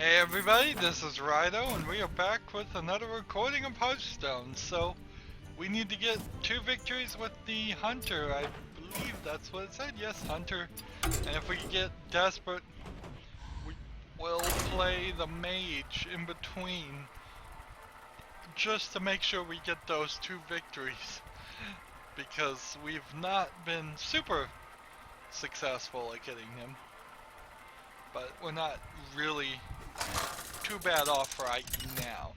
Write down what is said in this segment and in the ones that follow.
Hey everybody, this is Rydo, and we are back with another recording of Hearthstone. So, we need to get 2 victories with the Hunter. I believe that's what it said. Yes, Hunter. And if we get desperate, we will play the Mage in between, just to make sure we get those 2 victories. Because we've not been super successful at getting him. But we're not really too bad off right now.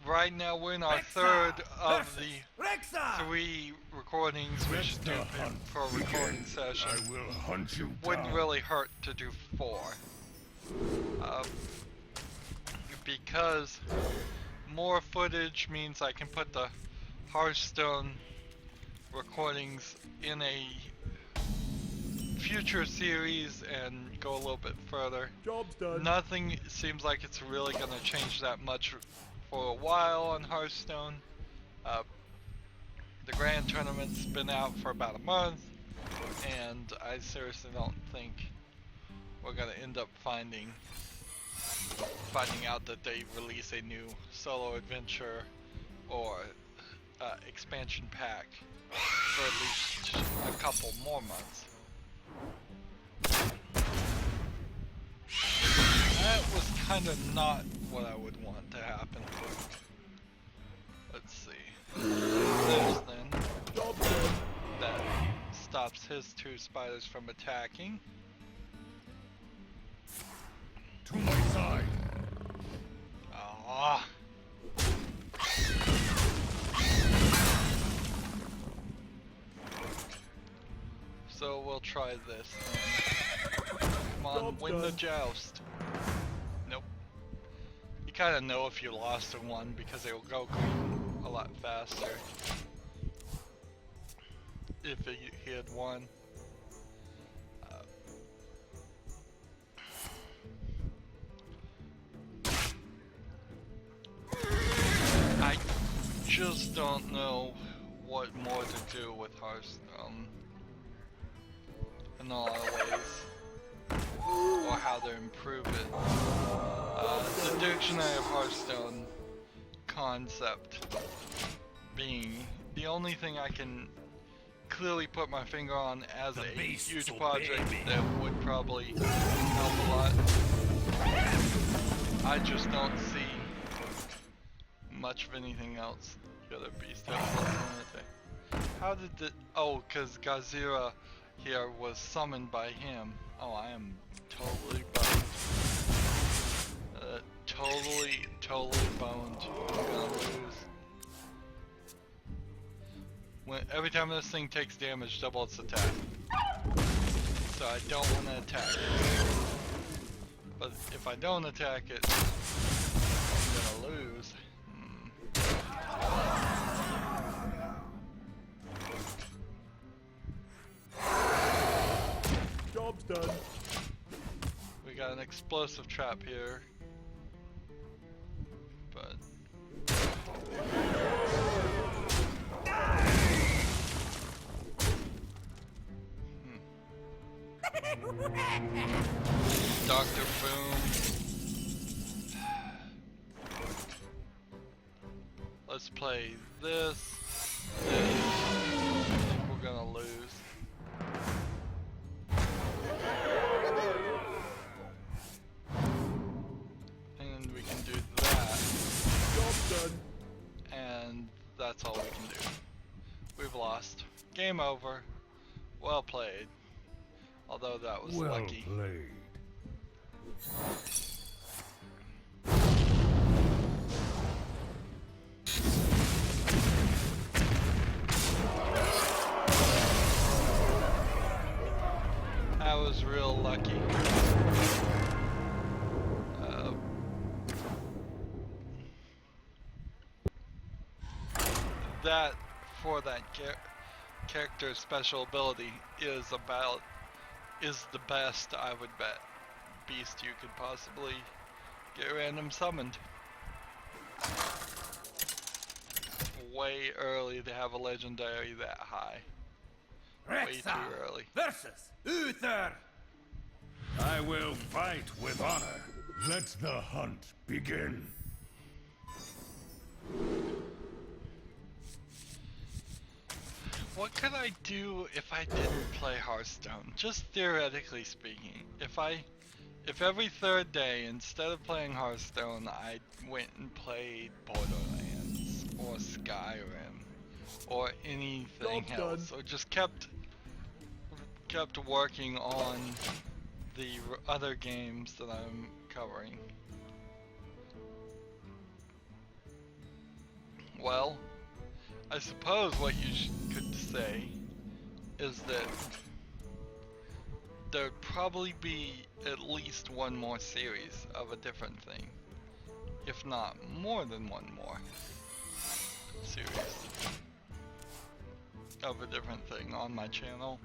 Right now we're in our third of the 3 recordings we should do for a recording session. I will hunt you Wouldn't down. really hurt to do 4. Because more footage means I can put the Hearthstone recordings in a future series and go a little bit further. Job's done. Nothing seems like it's really going to change that much for a while on Hearthstone. The Grand Tournament's been out for about a month, and I seriously don't think we're going to end up finding out that they release a new solo adventure or expansion pack for at least a couple more months. That was kind of not what I would want to happen. Let's see. There's then. That stops his 2 spiders from attacking. To my side. Ah. So we'll try this then. Come on, win the joust. Nope. You kind of know if you lost or won because it will go a lot faster if he had won. I just don't know what more to do with Hearthstone in a lot of ways, or how to improve it. The Dictionary of Hearthstone concept being the only thing I can clearly put my finger on as a huge project that would probably help a lot. I just don't see much of anything else. The other beast has. How did the... Oh, because Gazira here was summoned by him. Oh, I am totally boned. Totally boned. I'm gonna lose. Every time this thing takes damage, double its attack. So I don't want to attack it. But if I don't attack it, I'm gonna lose. Job's done. We got an explosive trap here. But Dr. Boom. Let's play this. I think we're gonna lose. And we can do that. Job's done. And that's all we can do. We've lost. Game over. Well played. Although that was Well lucky. played. That was real lucky. That for that character's special ability is the best, I would bet, beast you could possibly get random summoned. Way early to have a legendary that high. Way too early. Versus Uther. I will fight with honor. Let the hunt begin. What could I do if I didn't play Hearthstone? Just theoretically speaking, if every third day, instead of playing Hearthstone, I went and played Borderlands or Skyrim or anything Job's else, done. or just kept working on the other games that I'm covering. Well, I suppose what you could say is that there'd probably be at least one more series of a different thing, if not more than one more series of a different thing on my channel.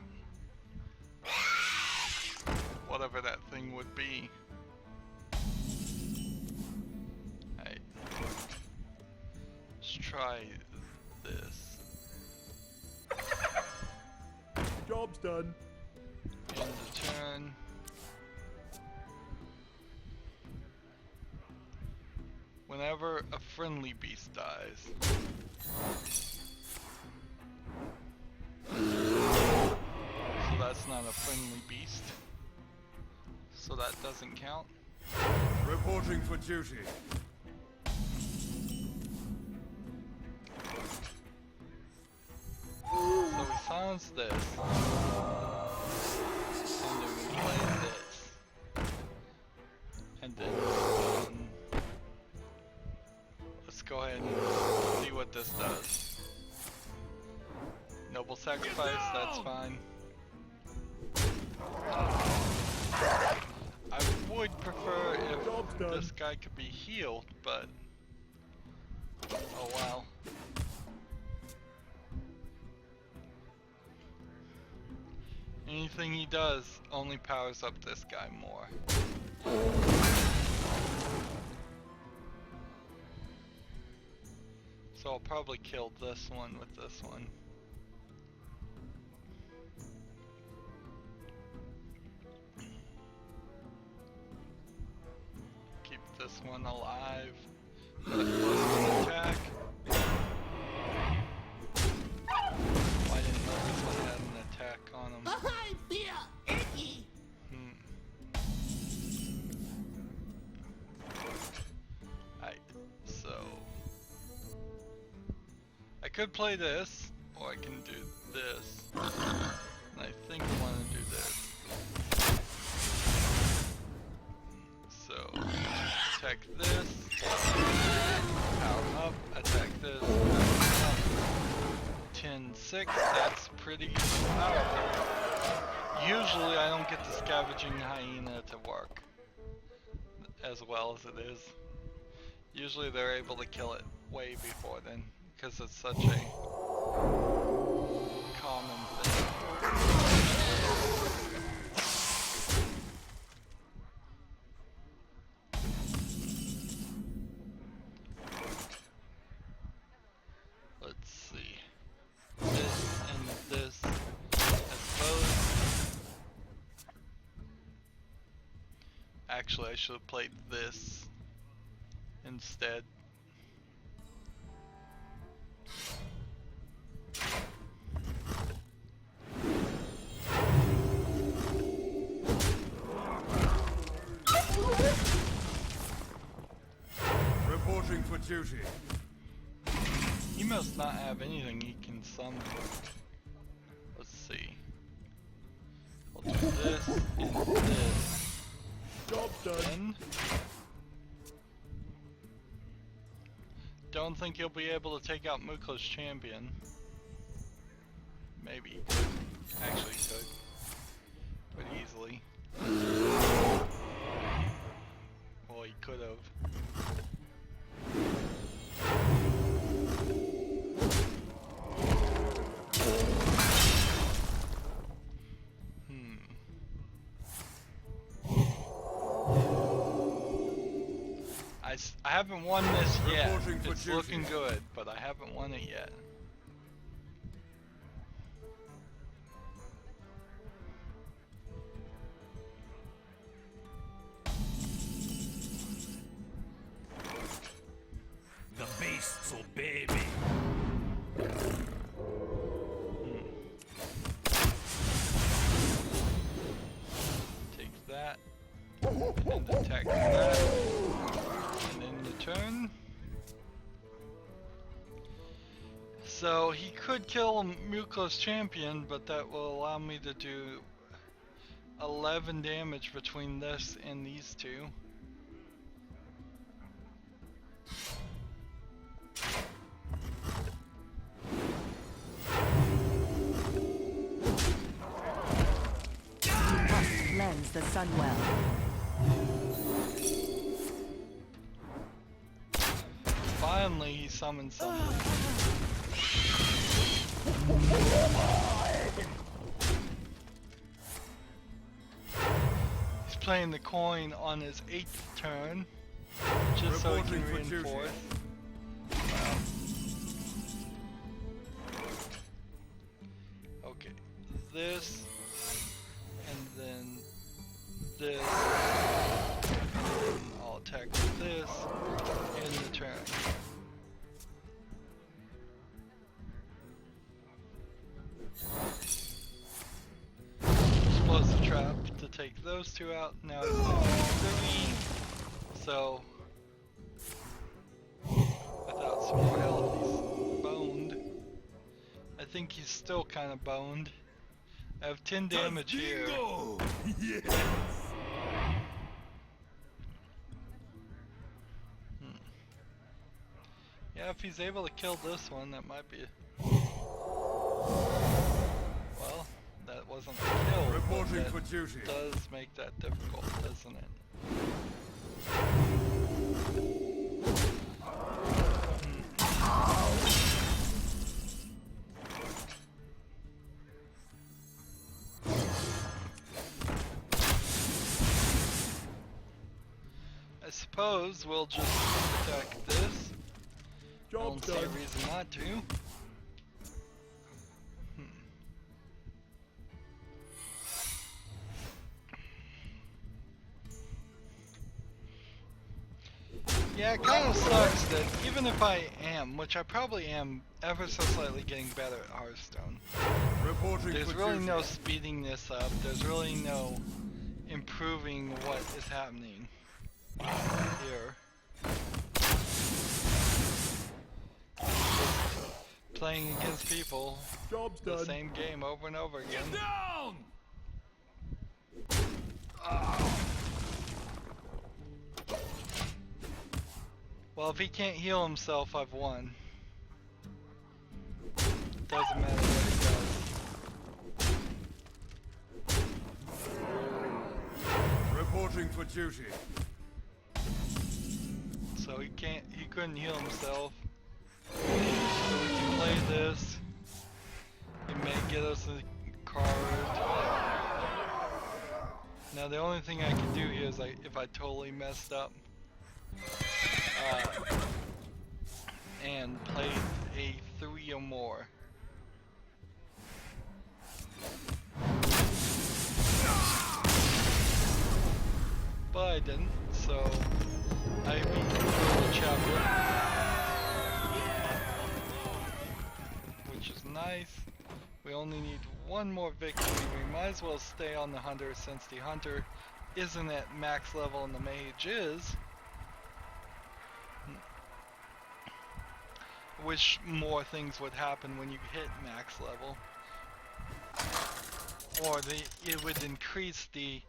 Whatever that thing would be. Alright. Let's try this. Job's done. End the turn. Whenever a friendly beast dies. So that's not a friendly beast. So that doesn't count. Reporting for duty. So we silence this. And then we play this. And then let's go ahead and see what this does. Noble sacrifice, that's fine. I would prefer Job's if done. this guy could be healed, but oh well. Anything he does only powers up this guy more. So I'll probably kill this one with this one. Keep this one alive. Put a close attack. Why didn't know this one had an attack on him? I feel icky. Alright, so I could play this, or I can do this. And I think I want to do this. So attack this, power up, attack this, power up. 10-6, that's pretty powerful. Usually I don't get the scavenging hyena to work as well as it is. Usually they're able to kill it way before then, because it's such a common thing. Let's see. This and this, I suppose. Actually, I should have played this instead. Reporting for duty. He must not have anything he can summon. Let's see. We'll do this and this. Job's done. Then. Don't think he'll be able to take out Mukla's champion. Maybe he could. Actually he could. Pretty easily. Well, he could have. I haven't won this yet. Reporting for It's duty. looking good, but I haven't won it yet. And attack that. And end the turn. So he could kill Mukla's champion, but that will allow me to do 11 damage between this and these two. Lends the sun well. Finally, he summoned something. He's playing the coin on his 8th turn, just so he can reinforce. Okay, this, and then this, and I'll attack with this in the turn. Explosive trap to take those two out. Now it's down to 3. So without some more health, he's boned. I think he's still kind of boned. I have 10 damage here. Yes. Yeah, if he's able to kill this one, that might be. Well, that wasn't a kill. Reporting That for duty. does make that difficult, doesn't it? I suppose we'll just attack this. I Job don't see a done. reason not to. Yeah, it kind of sucks that even if I am, which I probably am, ever so slightly getting better at Hearthstone, Reporting there's for really duty. no speeding this up. There's really no improving what is happening here. Just playing against people, Job's the done. same game over and over again. Down! Well, if he can't heal himself, I've won. Doesn't matter what he does. Reporting for duty. So he couldn't heal himself. So we can play this. It may get us a card. Now the only thing I can do here is if I totally messed up and played a 3 or more. But I didn't, so I beat the chapter, which is nice. We only need one more victory. We might as well stay on the hunter since the hunter isn't at max level and the mage is. Wish more things would happen when you hit max level. Or it would increase the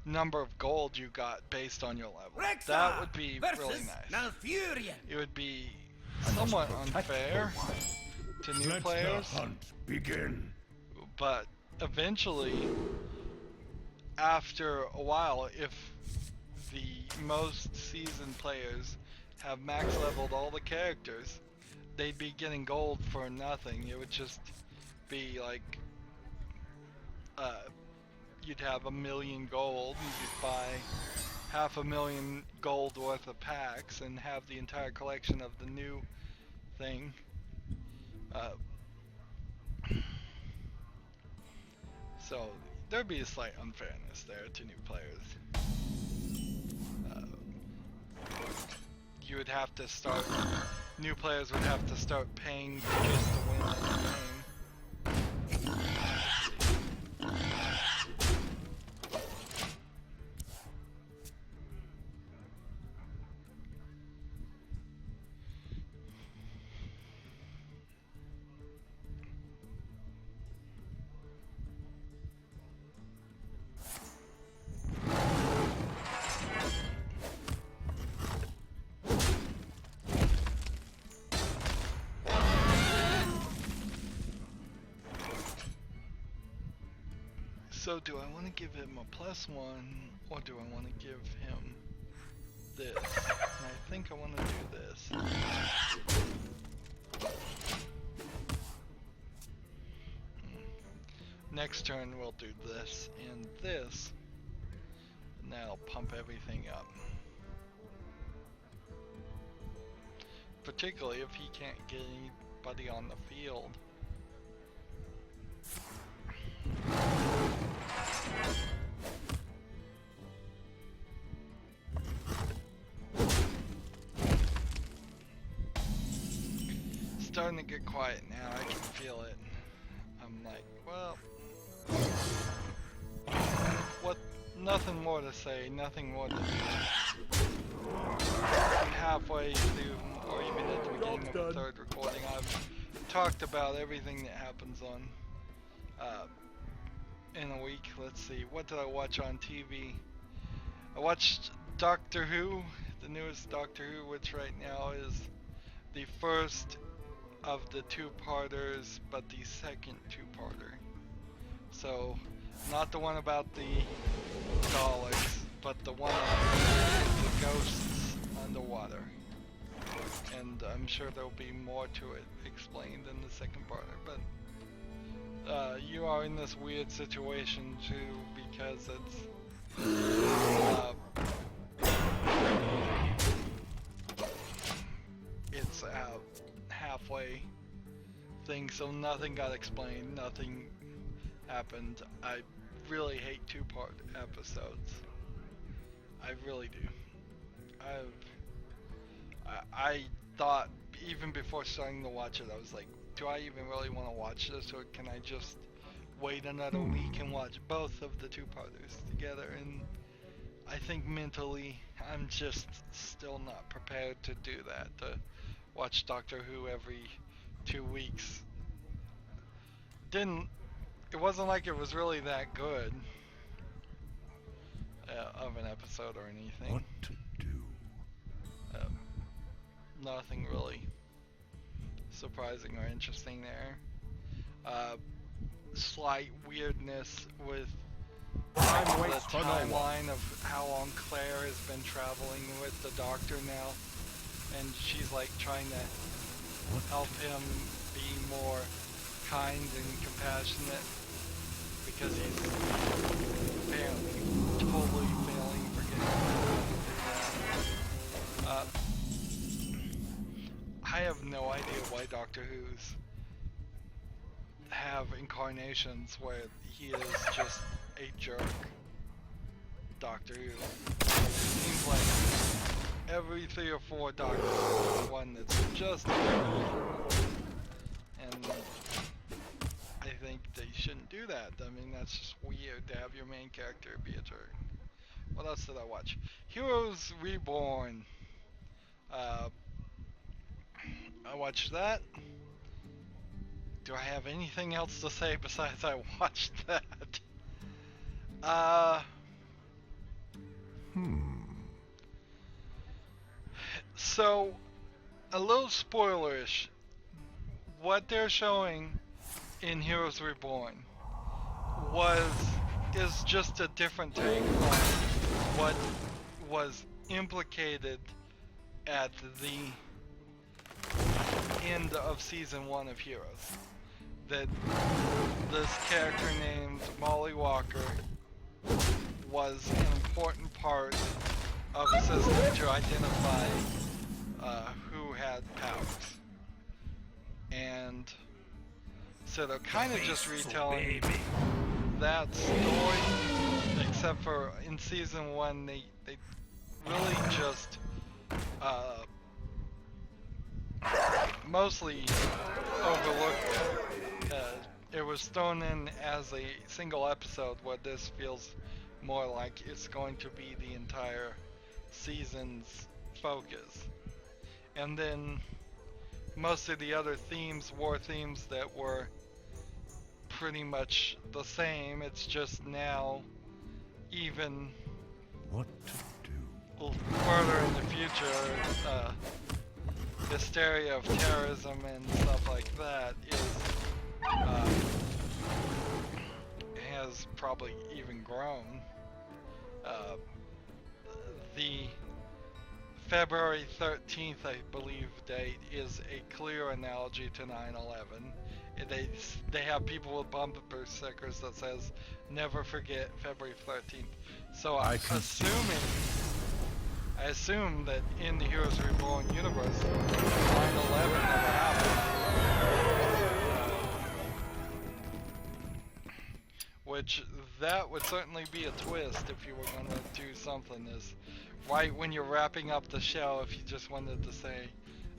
number of gold you got based on your level. That would be really nice. It would be somewhat unfair to new Let players, the hunt begin. but eventually, after a while, if the most seasoned players have max leveled all the characters, they'd be getting gold for nothing. It would just be like, you'd have 1 million gold, and you'd buy 500,000 gold worth of packs and have the entire collection of the new thing. So there'd be a slight unfairness there to new players. You would have to start, new players would have to start paying just to win the game. So do I want to give him a +1 or do I want to give him this? And I think I want to do this. Next turn we'll do this and this. And that'll pump everything up. Particularly if he can't get anybody on the field. Starting to get quiet now, I can feel it. I'm like, well, what, nothing more to say, nothing more to do. Halfway through, or even at the beginning of the third recording, I've talked about everything that happens on, in a week. Let's see, what did I watch on TV? I watched Doctor Who, the newest Doctor Who, which right now is the first of the two-parters, but the second two-parter. So, not the one about the Daleks, but the one about the ghosts underwater. And I'm sure there'll be more to it explained in the second parter, but you are in this weird situation too, because it's halfway thing, so nothing got explained, nothing happened. I really hate two-part episodes. I really do. I thought, even before starting to watch it, I was like, do I even really want to watch this, or can I just wait another week and watch both of the two-parters together? And I think mentally, I'm just still not prepared to do that, to watch Doctor Who every 2 weeks. It wasn't like it was really that good of an episode or anything. What to do? Nothing really surprising or interesting there. Slight weirdness with the timeline of how long Claire has been traveling with the Doctor now, and she's like trying to help him be more kind and compassionate, because he's apparently totally failing, forgetting how to do that. I have no idea why Doctor Who's have incarnations where he is just a jerk. Doctor Who. It seems like every 3 or 4 Doctors there's one that's just a jerk. And I think they shouldn't do that. I mean, that's just weird to have your main character be a jerk. What else did I watch? Heroes Reborn. I watched that. Do I have anything else to say besides I watched that? So, a little spoilerish. What they're showing in Heroes Reborn is just a different take on what was implicated at the end of season 1 of Heroes. That this character named Molly Walker was an important part of a system to identify who had powers. And so they're kind of just retelling that story, except for in season 1 they really just mostly overlooked it. It was thrown in as a single episode, where this feels more like it's going to be the entire season's focus. And then most of the other themes, war themes, that were pretty much the same, it's just now even What to do? further in the future, hysteria of terrorism and stuff like that has has probably even grown. The February 13th, I believe, date is a clear analogy to 9/11. They have people with bumper stickers that says "Never forget February 13th." So I assume that in the Heroes Reborn universe, 9/11 never happened. Which that would certainly be a twist if you were going to do something this right when you're wrapping up the show. If you just wanted to say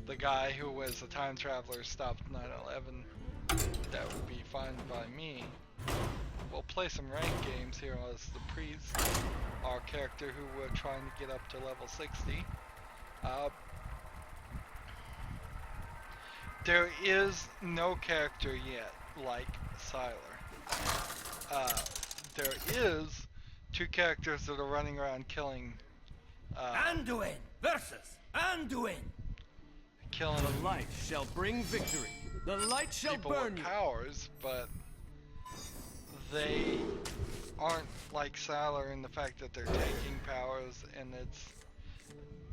the guy who was a time traveler stopped 9/11, that would be fine by me. We'll play some ranked games here as the priest, our character who we're trying to get up to level 60. There is no character yet like Sylar. There is 2 characters that are running around killing Anduin versus Anduin. killing The light shall bring victory. The light shall people burn with you. powers, but they aren't like Sylar in the fact that they're taking powers, and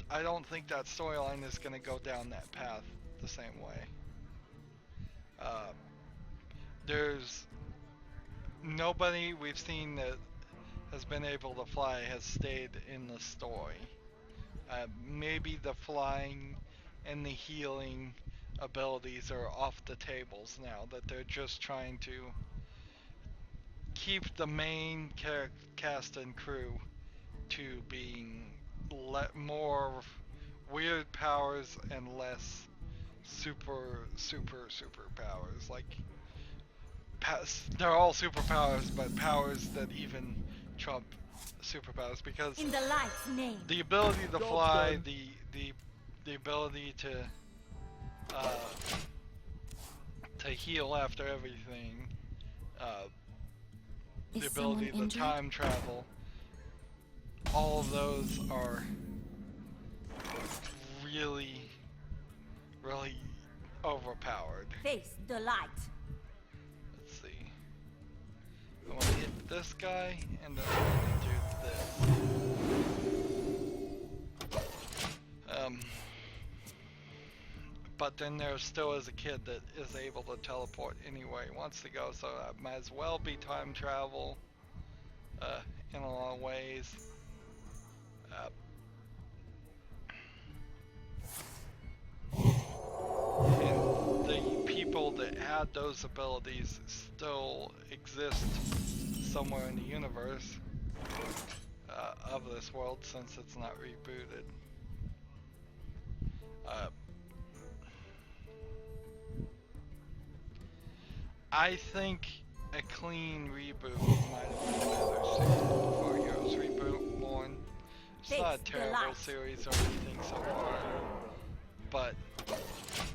I don't think that storyline is going to go down that path the same way. There's nobody we've seen that has been able to fly has stayed in the story. Maybe the flying and the healing abilities are off the tables now, that they're just trying to keep the main cast and crew to being more weird powers and less super powers. Like, they're all superpowers, but powers that even trump superpowers, because In the light's name. the ability to Job fly, done. the ability to heal after everything, the ability to time travel, all of those are really overpowered. Face the light. Let's see. I want to hit this guy, and then I want to do this. But then there still is a kid that is able to teleport anywhere he wants to go, so that might as well be time travel in a lot of ways. And the people that had those abilities still exist somewhere in the universe of this world, since it's not rebooted. I think a clean reboot might have been better suited for Heroes Reborn. It's not a terrible series or anything so far, but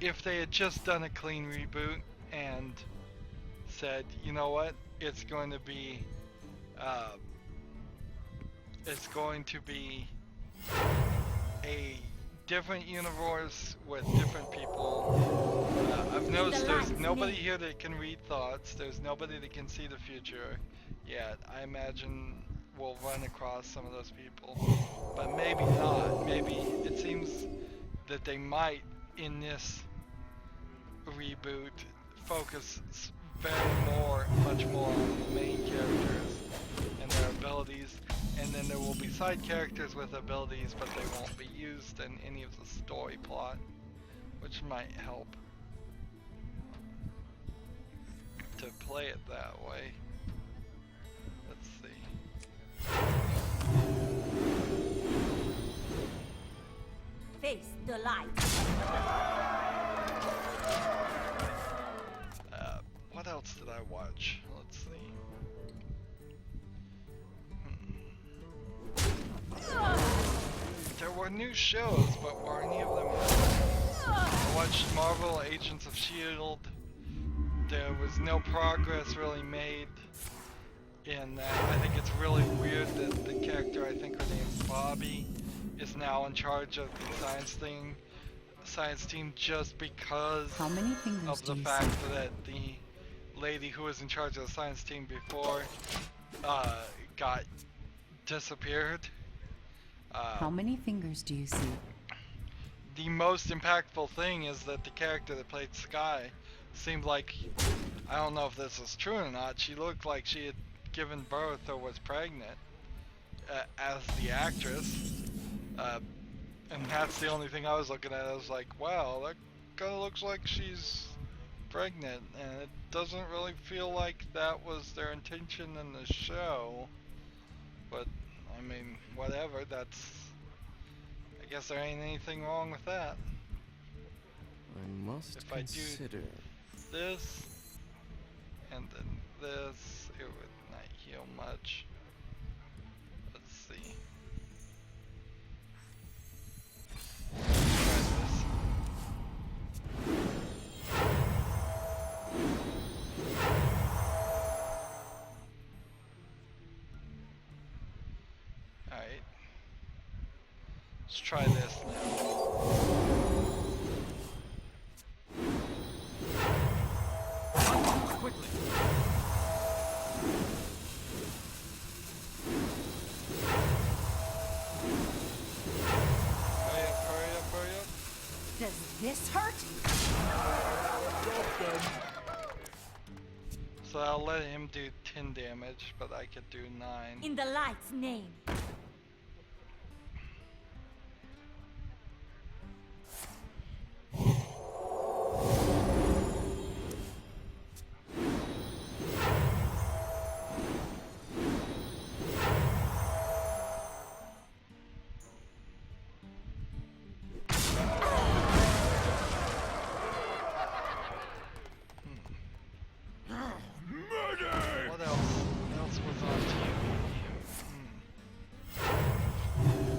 if they had just done a clean reboot and said, you know what, it's going to be a different universe with different people. I've noticed there's nobody here that can read thoughts. There's nobody that can see the future yet. I imagine we'll run across some of those people, but maybe not. Maybe it seems that they might, in this reboot, focus much more on the main characters and their abilities, and then there will be side characters with abilities, but they won't be used in any of the story plot, which might help to play it that way. Let's see. Face the light. What else did I watch? Let's see. There were new shows, but were any of them good? I watched Marvel Agents of S.H.I.E.L.D. There was no progress really made in that. I think it's really weird that the character, I think her name's Bobby, is now in charge of the science team just because How many fingers of the do you fact see? that the lady who was in charge of the science team before got disappeared. How many fingers do you see? The most impactful thing is that the character that played Sky seemed like, I don't know if this is true or not, she looked like she had given birth or was pregnant as the actress. And that's the only thing I was looking at. I was like, wow, that kind of looks like she's pregnant, and it doesn't really feel like that was their intention in the show. But I mean, whatever. I guess there ain't anything wrong with that. I must If I do consider. this and then this, it would not heal much. Let's see. Try this. Alright. Let's try this now. Quickly. Hurry up, hurry up, hurry up. Does this hurt? Job done. So I'll let him do 10 damage, but I could do 9. In the light's name. What else was on TV?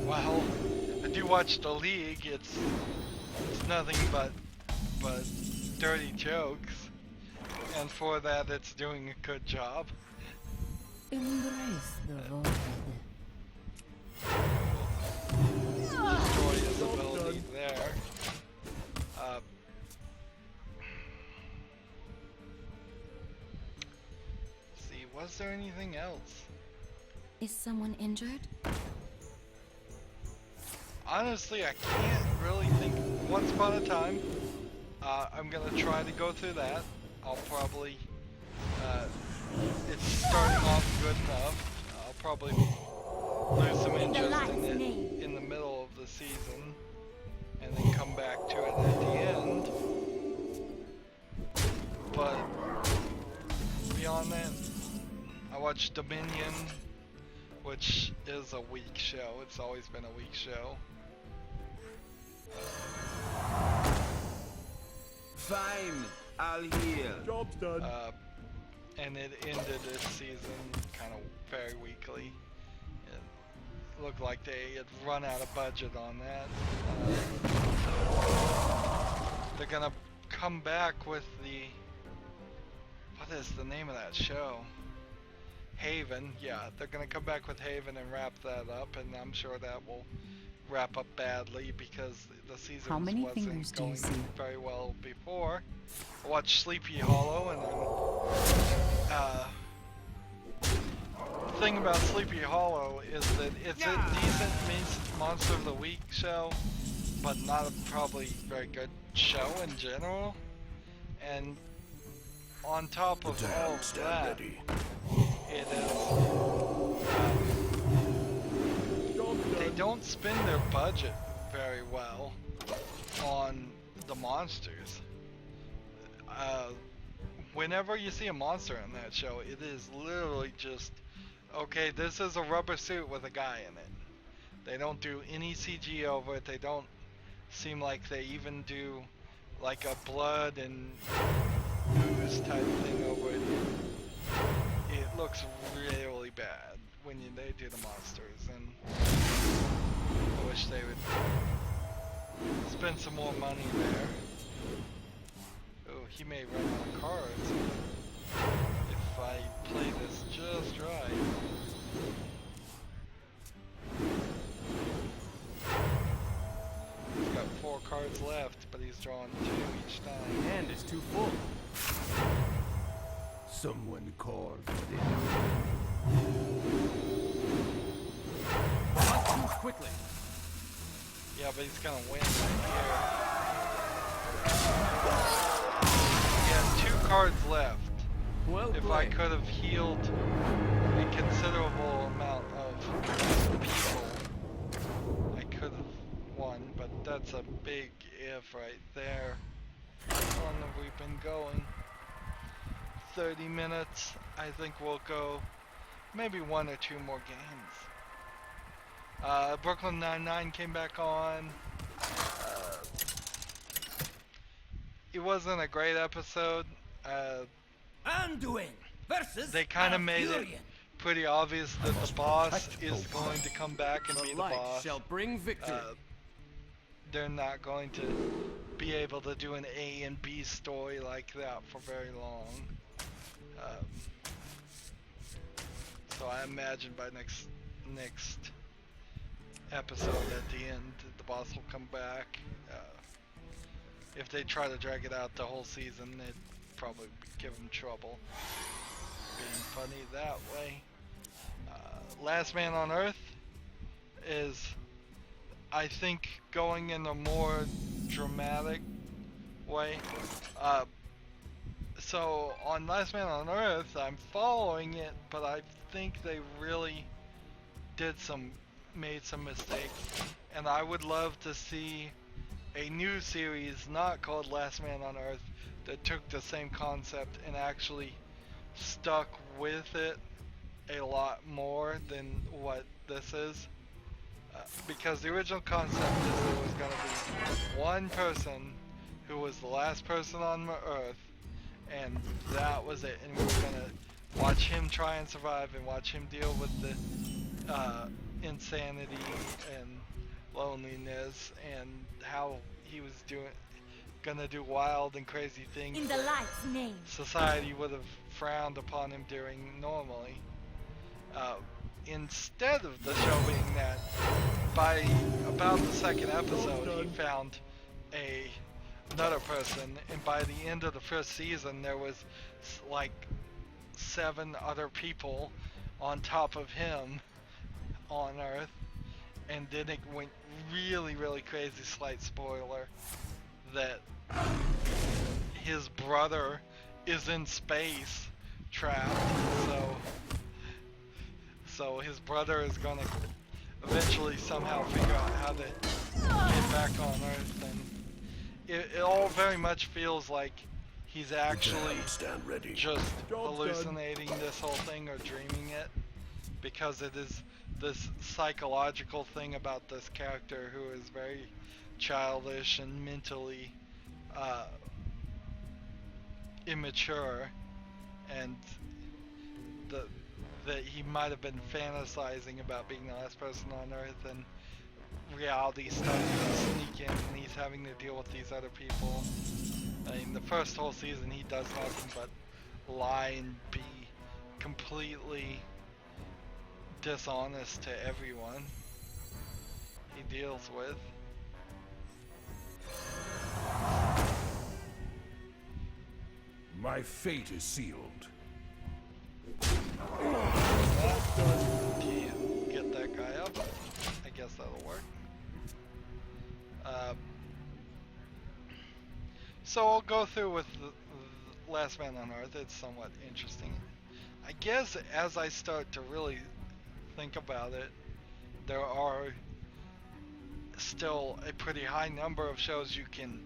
Well, I do watch the league. It's nothing but dirty jokes, and for that, it's doing a good job. Embrace the void. Destroy his ability there. See, was there anything else? Is someone injured? Honestly, I can't really think. Once Upon a Time, I'm gonna try to go through that. I'll probably, it's starting off good enough. I'll probably lose some interest in it in the middle of the season, and then come back to it at the end. But beyond that, I watched Dominion, which is a weak show. It's always been a weak show. Fine, I'll heal. Job's done. And it ended its season kind of very weakly. It looked like they had run out of budget on that. They're gonna come back with the, what is the name of that show? Haven. Yeah, they're gonna come back with Haven and wrap that up, and I'm sure that will wrap up badly because the season How many wasn't fingers do you going see? very well before. I watched Sleepy Hollow, and the thing about Sleepy Hollow is that it's a decent Monster of the Week show, but not a probably very good show in general. And on top of all of that, it is they don't spend their budget very well on the monsters. Whenever you see a monster in that show, it is literally just, okay, this is a rubber suit with a guy in it. They don't do any CG over it. They don't seem like they even do like a blood and ooze type thing over it. It looks really bad when they do the monsters, and I wish they would spend some more money there. Oh, he may run out of cards if I play this just right. He's got 4 cards left, but he's drawn 2 each time. Hand is too full. Someone called for the Move quickly. Yeah, but he's gonna win right here. He has 2 cards left. Well If I played. could have healed a considerable amount of people, I could have won, but that's a big if right there. How long have we been going? 30 minutes. I think we'll go maybe 1 or 2 more games. Brooklyn Nine-Nine came back on. It wasn't a great episode. Anduin versus They kind of made it pretty obvious that the boss is going to come back and be the light boss. shall bring victory. They're not going to be able to do an A and B story like that for very long. So I imagine by next episode at the end, the boss will come back. If they try to drag it out the whole season, it'd probably give them trouble. Being funny that way. Last Man on Earth is, I think, going in a more dramatic way. So on Last Man on Earth, I'm following it, but I think they really made some mistakes, and I would love to see a new series not called Last Man on Earth that took the same concept and actually stuck with it a lot more than what this is. Because the original concept is there was going to be one person who was the last person on Earth, and that was it, and we were going to watch him try and survive and watch him deal with the insanity and loneliness and how he was gonna do wild and crazy things In the light's name. society would have frowned upon him doing normally. Instead of the show being that, by about the second episode, he found another person, and by the end of the first season, there was like 7 other people on top of him on Earth, and then it went really, really crazy. Slight spoiler that his brother is in space, trapped. So his brother is gonna eventually somehow figure out how to get back on Earth, and it all very much feels like he's actually Stand ready. just hallucinating this whole thing or dreaming it, because it is this psychological thing about this character who is very childish and mentally immature, and that he might have been fantasizing about being the last person on Earth, and reality started to sneak in, and he's having to deal with these other people. I mean, the first whole season he does nothing but lie and be completely dishonest to everyone he deals with. My fate is sealed. Get that guy up. I guess that'll work. So I'll go through with the Last Man on Earth. It's somewhat interesting. I guess as I start to really think about it, there are still a pretty high number of shows you can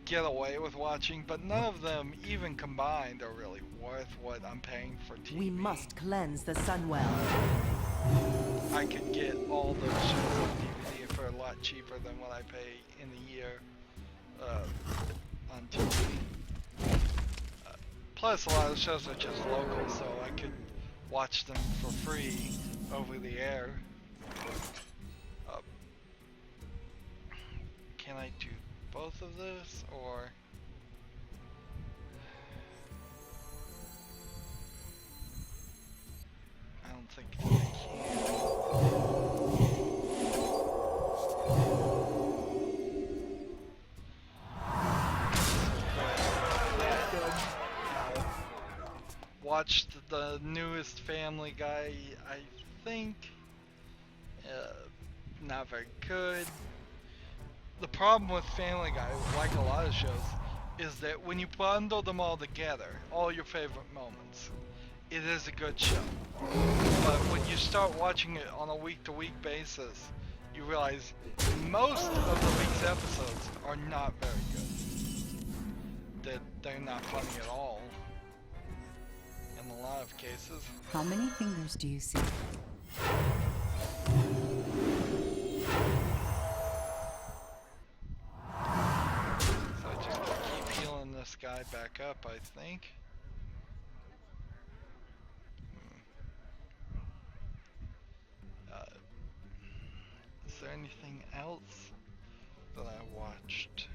get away with watching, but none of them, even combined, are really worth what I'm paying for TV. We must cleanse the Sunwell. I could get all those shows on DVD for a lot cheaper than what I pay in a year on TV. Plus, a lot of shows are just local, so I could watch them for free over the air. Can I do both of this, or? I don't think I can. Watch the newest Family Guy, I think, not very good. The problem with Family Guy, like a lot of shows, is that when you bundle them all together, all your favorite moments, it is a good show. But when you start watching it on a week-to-week basis, you realize most of the week's episodes are not very good. That they're not funny at all. In a lot of cases. How many fingers do you see? So I just keep healing this guy back up, I think. Is there anything else that I watched?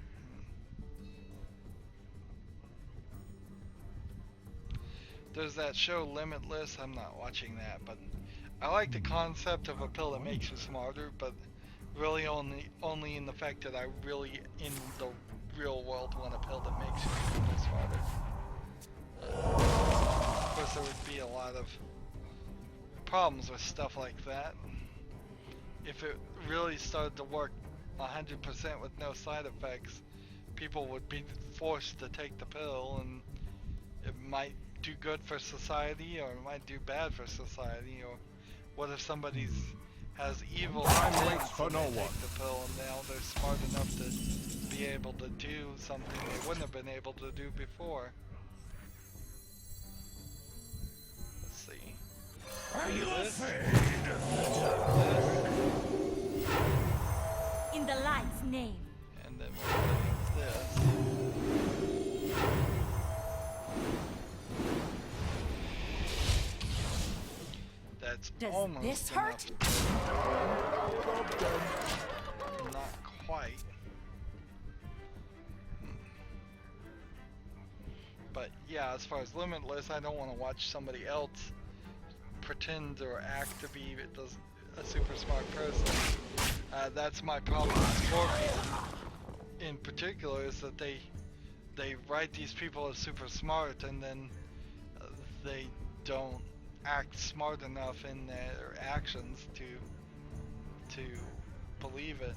There's that show Limitless. I'm not watching that, but I like the concept of a pill that makes you smarter, but really only in the fact that I really, in the real world, want a pill that makes you smarter. Of course, there would be a lot of problems with stuff like that. If it really started to work 100% with no side effects, people would be forced to take the pill, and it might do good for society, or it might do bad for society. Or what if somebody's has evil intents for and no they one. take the pill, and now they're smart enough to be able to do something they wouldn't have been able to do before. Let's see. Are you This. In the light's name. And then we'll take this. That's Does almost this enough. hurt? Job done. Not quite. But yeah, as far as Limitless, I don't want to watch somebody else pretend or act to be a super smart person. That's my problem with Warcraft in particular, is that they write these people as super smart, and then they don't act smart enough in their actions to believe it.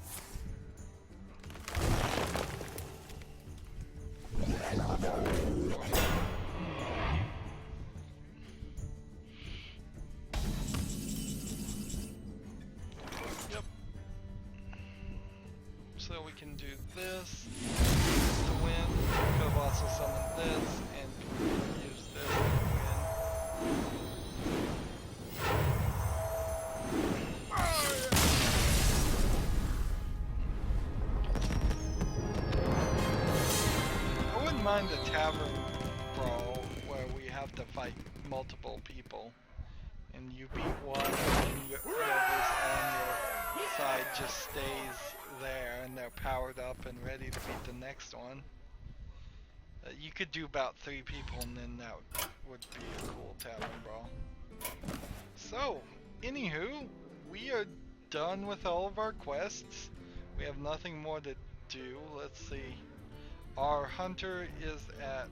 Yep. So we can do this to win. Could have also summoned this and used this to win. I wouldn't mind a tavern brawl where we have to fight multiple people, and you beat one, and whoever's on your side just stays there, and they're powered up and ready to beat the next one. You could do about 3 people, and then that would be a cool tavern brawl. So, anywho, we are done with all of our quests. We have nothing more to do. Let's see. Our hunter is at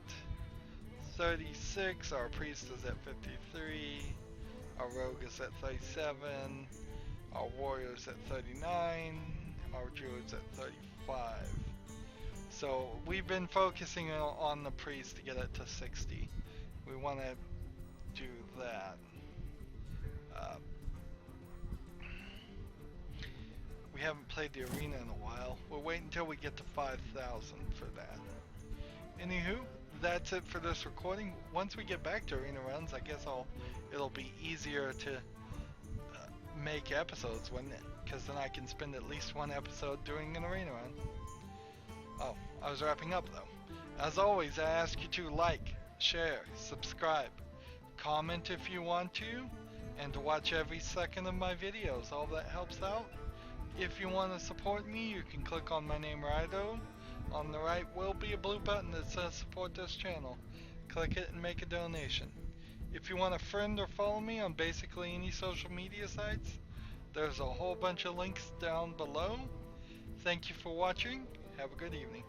36, our priest is at 53, our rogue is at 37, our warrior is at 39, our druid's at 35. So we've been focusing on the priest to get it to 60. We want to do that. We haven't played the arena in a while. We'll wait until we get to 5,000 for that. Anywho, that's it for this recording. Once we get back to arena runs, I guess it'll be easier to make episodes, because then I can spend at least one episode doing an arena run. Oh, I was wrapping up though. As always, I ask you to like, share, subscribe, comment if you want to, and to watch every second of my videos. All that helps out. If you want to support me, you can click on my name, Rydo. On the right will be a blue button that says support this channel. Click it and make a donation. If you want to friend or follow me on basically any social media sites, there's a whole bunch of links down below. Thank you for watching. Have a good evening.